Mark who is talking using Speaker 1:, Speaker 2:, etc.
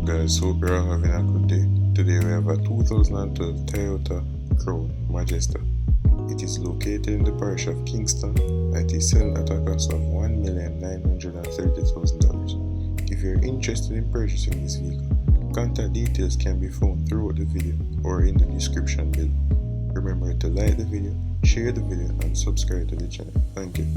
Speaker 1: Guys, hope you're all having a good day. Today we have a 2012 Toyota Crown Majesta. It is located in the parish of Kingston and it is sold at a cost of $1,930,000. If you're interested in purchasing this vehicle, contact details can be found throughout the video or in the description below. Remember to like the video, share the video and subscribe to the channel. Thank you.